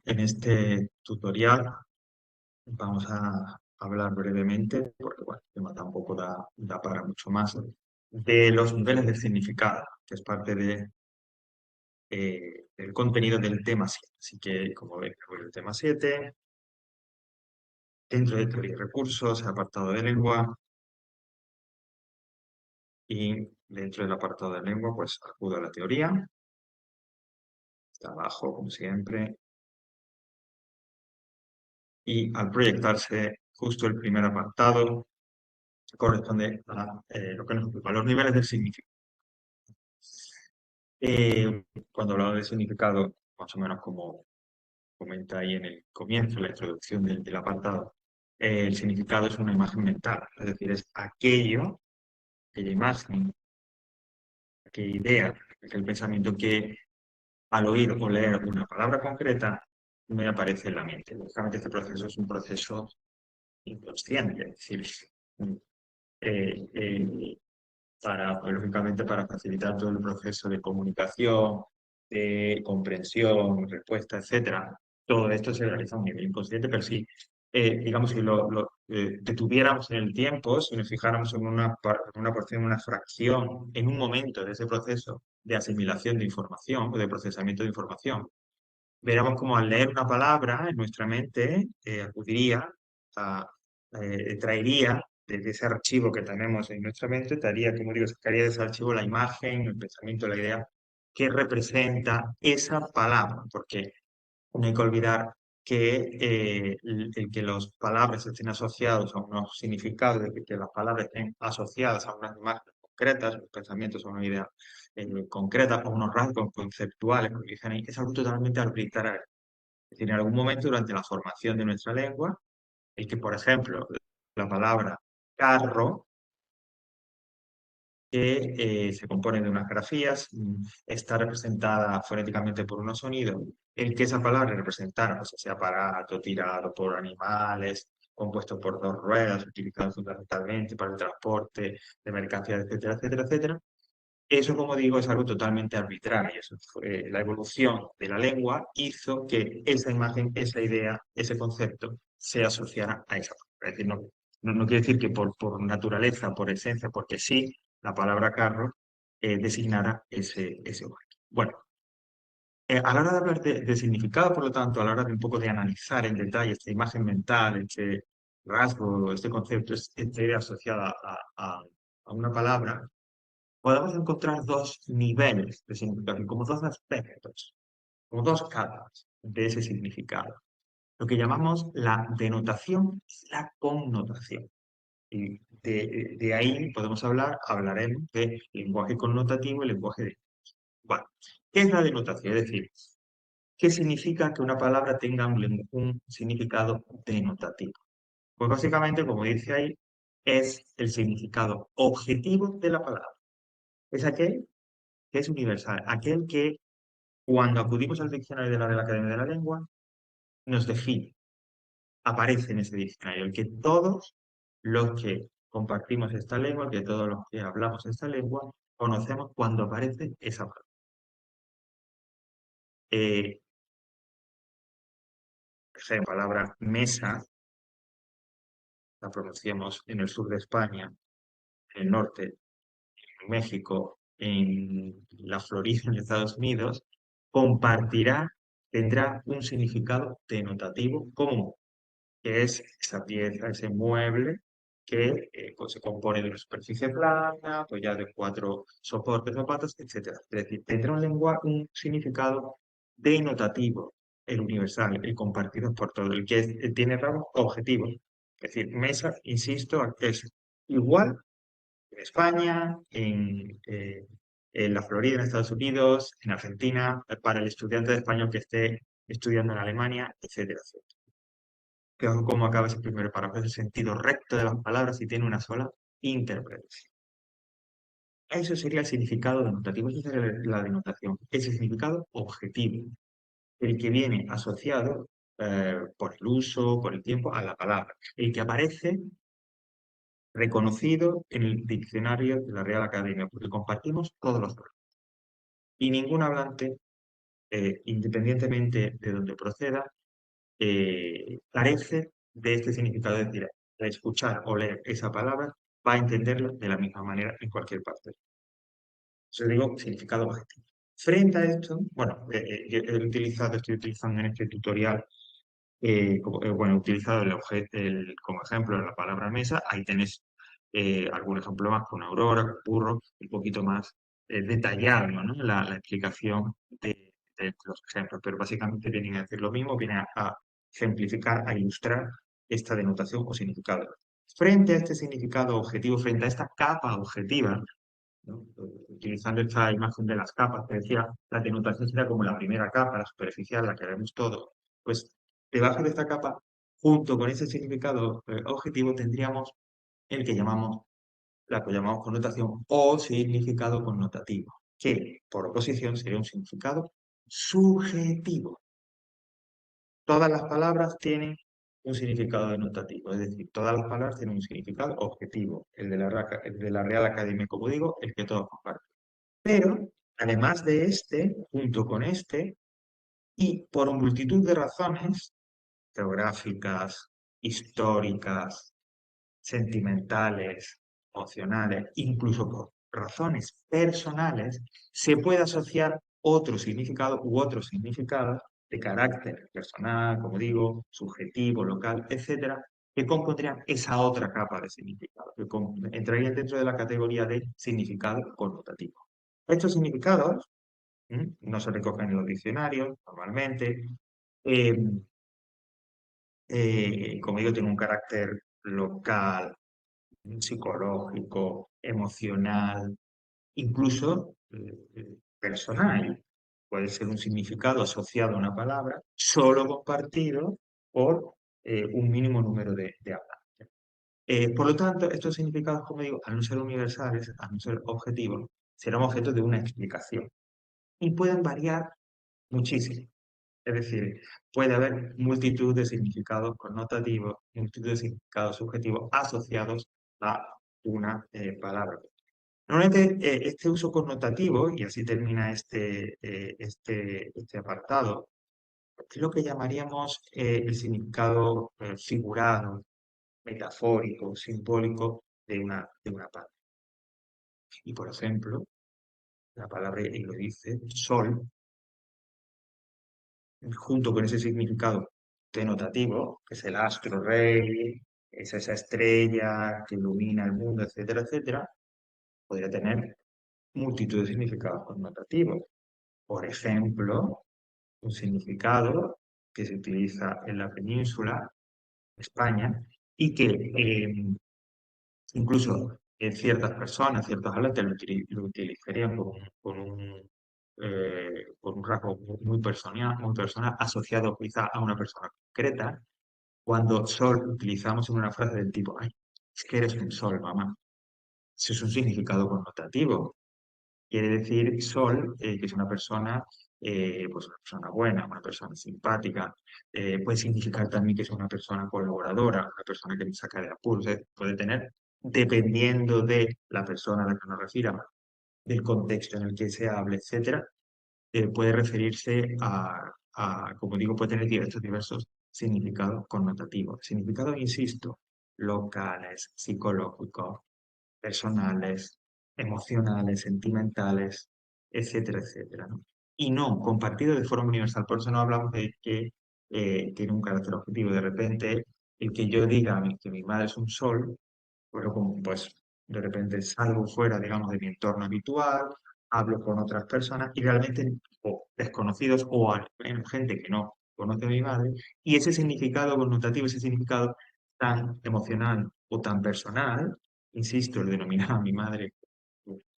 En este tutorial vamos a hablar brevemente, porque bueno, el tema tampoco da para mucho más, de los niveles de significado, que es parte del contenido del tema 7. Así que, como ven, voy al tema 7, dentro de teoría y recursos, el apartado de lengua, y dentro del apartado de lengua, pues acudo a la teoría, está abajo, como siempre, y al proyectarse justo el primer apartado, corresponde a lo que nos ocupa, los niveles del significado. Cuando hablamos de significado, más o menos como comenta ahí en el comienzo, la introducción del apartado, el significado es una imagen mental, es decir, es aquella imagen, aquella idea, aquel pensamiento que al oír o leer una palabra concreta me aparece en la mente. Lógicamente este proceso es un proceso inconsciente, es decir, eh, eh, pues, lógicamente para facilitar todo el proceso de comunicación, de comprensión, respuesta, etcétera. Todo esto se realiza a un nivel inconsciente, pero sí, digamos, si lo detuviéramos en el tiempo, si nos fijáramos en una porción, en una fracción, en un momento de ese proceso de asimilación de información o de procesamiento de información, veríamos como al leer una palabra en nuestra mente acudiría a, traería desde ese archivo que tenemos en nuestra mente, traería, como digo, sacaría de ese archivo la imagen, el pensamiento, la idea que representa esa palabra, porque no hay que olvidar que el que las palabras estén asociadas a unos significados, de que las palabras estén asociadas a unas imágenes concretas, los pensamientos a una idea concreta, a unos rasgos conceptuales, porque dicen ahí, es algo totalmente arbitrario. Es decir, en algún momento durante la formación de nuestra lengua, el que, por ejemplo, la palabra carro, que se compone de unas grafías, está representada fonéticamente por unos sonidos, el que esa palabra representara, pues, ese aparato tirado por animales, compuesto por dos ruedas, utilizado fundamentalmente para el transporte de mercancías, etcétera, etcétera, etcétera. Eso, como digo, es algo totalmente arbitrario. La evolución de la lengua hizo que esa imagen, esa idea, ese concepto se asociara a esa palabra. Es decir, no quiere decir que por naturaleza, por esencia, porque sí, la palabra carro designara ese objeto. Bueno, a la hora de hablar de significado, por lo tanto, a la hora de un poco de analizar en detalle esta imagen mental, este rasgo, este concepto, esta idea asociada a una palabra, podemos encontrar dos niveles de significación, como dos aspectos, como dos caras de ese significado. Lo que llamamos la denotación y la connotación. Y de ahí podemos hablaremos de lenguaje connotativo y lenguaje de... Bueno, ¿qué es la denotación? Es decir, ¿qué significa que una palabra tenga un significado denotativo? Pues básicamente, como dice ahí, es el significado objetivo de la palabra. Es aquel que es universal, aquel que cuando acudimos al diccionario de la Real Academia de la Lengua nos define, aparece en ese diccionario, el que todos los que compartimos esta lengua, que todos los que hablamos esta lengua, conocemos cuando aparece esa palabra. Por ejemplo, la palabra mesa la pronunciamos en el sur de España, en el norte, en México, en la Florida, en Estados Unidos, tendrá un significado denotativo común, que es esa pieza, ese mueble que pues, se compone de una superficie plana, apoyada de cuatro soportes o patas, etc. Es decir, tendrá un significado denotativo, el universal, el compartido por todo, el que tiene rasgos objetivos. Es decir, mesa, insisto, es igual en España, en la Florida, en Estados Unidos, en Argentina, para el estudiante de español que esté estudiando en Alemania, etcétera, etcétera. Fijaos cómo acaba ese primer párrafo, es el sentido recto de las palabras y tiene una sola interpretación. Eso sería el significado denotativo, esa sería la denotación, ese significado objetivo, el que viene asociado por el uso, por el tiempo, a la palabra, el que aparece reconocido en el diccionario de la Real Academia, porque compartimos todos los datos. Y ningún hablante independientemente de donde proceda, carece de este significado. Es decir, al escuchar o leer esa palabra, va a entenderla de la misma manera en cualquier parte. Yo digo significado objetivo. Frente a esto, bueno, estoy utilizando en este tutorial, bueno, he utilizado como ejemplo la palabra mesa. Ahí tenéis algún ejemplo más con Aurora, con Burro, un poquito más detallado, ¿no? La explicación de los ejemplos, pero básicamente vienen a decir lo mismo, vienen a ejemplificar, a ilustrar esta denotación o significado. Frente a este significado objetivo, frente a esta capa objetiva, ¿no? Utilizando esta imagen de las capas, que decía, la denotación sería como la primera capa, la superficial, la que vemos todo. Pues debajo de esta capa, junto con ese significado objetivo, tendríamos el que llamamos, la que llamamos connotación o significado connotativo, que por oposición sería un significado subjetivo. Todas las palabras tienen un significado denotativo, es decir, todas las palabras tienen un significado objetivo, el de la Real Academia, como digo, el que todos comparten. Pero, además de este, junto con este, y por multitud de razones geográficas, históricas, sentimentales, emocionales, incluso por razones personales, se puede asociar otro significado u otros significados de carácter personal, como digo, subjetivo, local, etcétera, que compondrían esa otra capa de significado, que entrarían dentro de la categoría de significado connotativo. Estos significados no se recogen en los diccionarios normalmente. eh, Como digo, tienen un carácter local, psicológico, emocional, incluso personal. Puede ser un significado asociado a una palabra, solo compartido por un mínimo número de hablantes. Por lo tanto, estos significados, como digo, al no ser universales, al no ser objetivos, serán objeto de una explicación y pueden variar muchísimo. Es decir, puede haber multitud de significados connotativos, multitud de significados subjetivos asociados a una palabra. Normalmente este uso connotativo, y así termina este apartado, es lo que llamaríamos el significado figurado, metafórico, simbólico de una palabra. Y por ejemplo, la palabra, y lo dice, sol, junto con ese significado denotativo, que es el astro rey, es esa estrella que ilumina el mundo, etcétera, etcétera, podría tener multitud de significados connotativos. Por ejemplo, un significado que se utiliza en la península, España, y que incluso ciertas personas, ciertos hablantes lo utilizarían con un rasgo muy personal, asociado quizá a una persona concreta. Cuando sol utilizamos en una frase del tipo, ay, es que eres un sol, mamá. Eso es un significado connotativo. Quiere decir sol, que es una persona, pues una persona buena, una persona simpática. Puede significar también que es una persona colaboradora, una persona que nos saca de apuros. Puede tener, dependiendo de la persona a la que nos refiera, del contexto en el que se hable, etcétera, puede referirse como digo, puede tener estos diversos significados connotativos. Significados, insisto, locales, psicológicos, personales, emocionales, sentimentales, etcétera, etcétera, ¿no? Y no compartido de forma universal. Por eso no hablamos de que tiene un carácter objetivo. De repente, el que yo diga que mi madre es un sol, pero como pues de repente salgo fuera, digamos, de mi entorno habitual, hablo con otras personas y realmente, o desconocidos o gente que no conoce a mi madre, y ese significado connotativo, ese significado tan emocional o tan personal, insisto, el denominar a mi madre,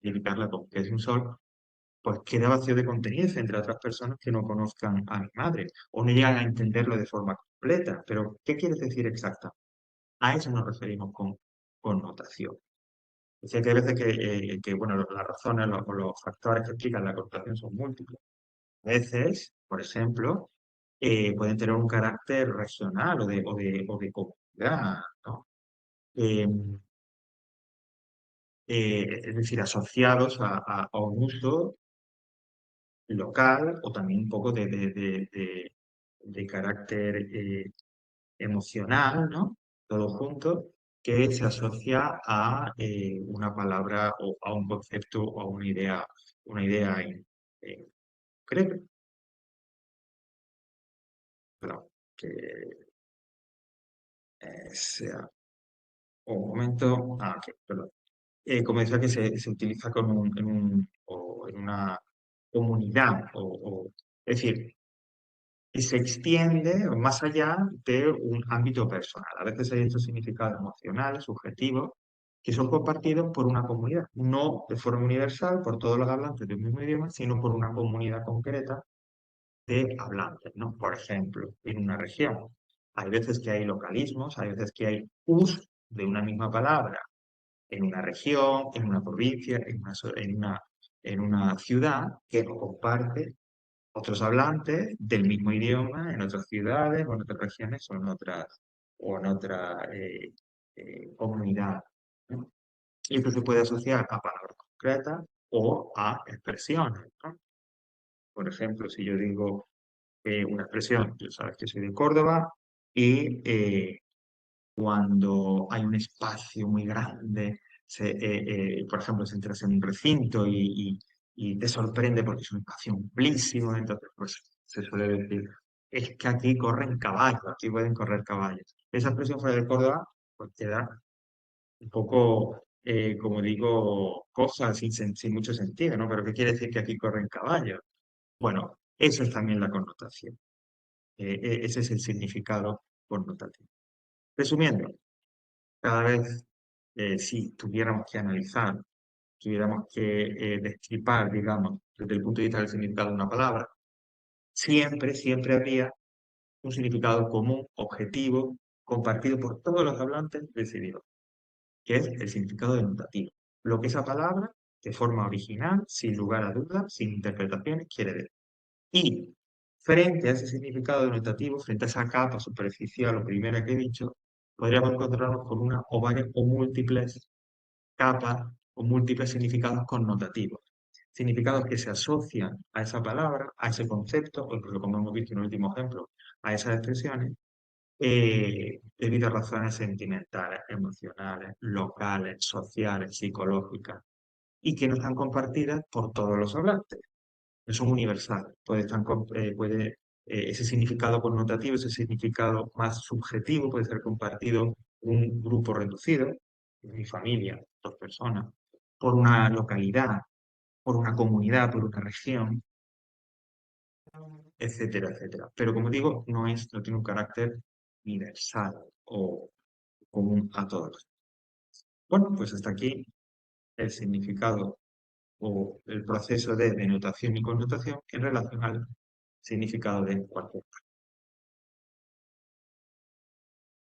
indicarla como que es un sol, pues queda vacío de contenido entre otras personas que no conozcan a mi madre o no llegan a entenderlo de forma completa. Pero, ¿qué quiere decir exactamente? A eso nos referimos con connotación. Decía que hay veces bueno, las razones, los factores que explican la connotación son múltiples. A veces, por ejemplo, pueden tener un carácter regional o de comunidad, ¿no? Eh, es decir, asociados a un uso local o también un poco de carácter emocional, ¿no? Todo junto, que se asocia a una palabra o a un concepto o a una idea en concreto. Perdón, que sea un momento. Ah, ok, perdón. Como decía, que se utiliza o en una comunidad, es decir, y se extiende más allá de un ámbito personal. A veces hay estos significados emocionales, subjetivos, que son compartidos por una comunidad, no de forma universal por todos los hablantes del mismo idioma, sino por una comunidad concreta de hablantes, ¿no? Por ejemplo, en una región. Hay veces que hay localismos, hay veces que hay uso de una misma palabra en una región, en una provincia, en una ciudad que lo comparte otros hablantes del mismo idioma en otras ciudades o en otras regiones o en otra comunidad, ¿no? Y esto se puede asociar a palabras concretas o a expresiones, ¿no? Por ejemplo, si yo digo una expresión, tú sabes que soy de Córdoba, y cuando hay un espacio muy grande, por ejemplo, si entras en un recinto y te sorprende porque es un espacio amplísimo, entonces pues se suele decir, es que aquí corren caballos, aquí pueden correr caballos. Esa expresión fuera de Córdoba pues queda un poco, como digo, cosas sin mucho sentido, ¿no? Pero ¿qué quiere decir que aquí corren caballos? Bueno, eso es también la connotación. Ese es el significado connotativo. Resumiendo, cada vez, si tuviéramos que analizar, tuviéramos que destripar, digamos, desde el punto de vista del significado de una palabra, siempre habría un significado común, objetivo, compartido por todos los hablantes de ese idioma, que es el significado denotativo. Lo que esa palabra, de forma original, sin lugar a dudas, sin interpretaciones, quiere decir. Y frente a ese significado denotativo, frente a esa capa superficial o primera que he dicho, podríamos encontrarnos con una o varias o múltiples capas o múltiples significados connotativos. Significados que se asocian a esa palabra, a ese concepto, o incluso, como hemos visto en el último ejemplo, a esas expresiones, debido a razones sentimentales, emocionales, locales, sociales, psicológicas, y que no están compartidas por todos los hablantes. No son universales. Ese significado connotativo, ese significado más subjetivo, puede ser compartido por un grupo reducido, mi familia, dos personas, por una localidad, por una comunidad, por una región, etcétera, etcétera. Pero como digo, no tiene un carácter universal o común a todos. Bueno, pues hasta aquí el significado o el proceso de denotación y connotación en relación al significado de cualquier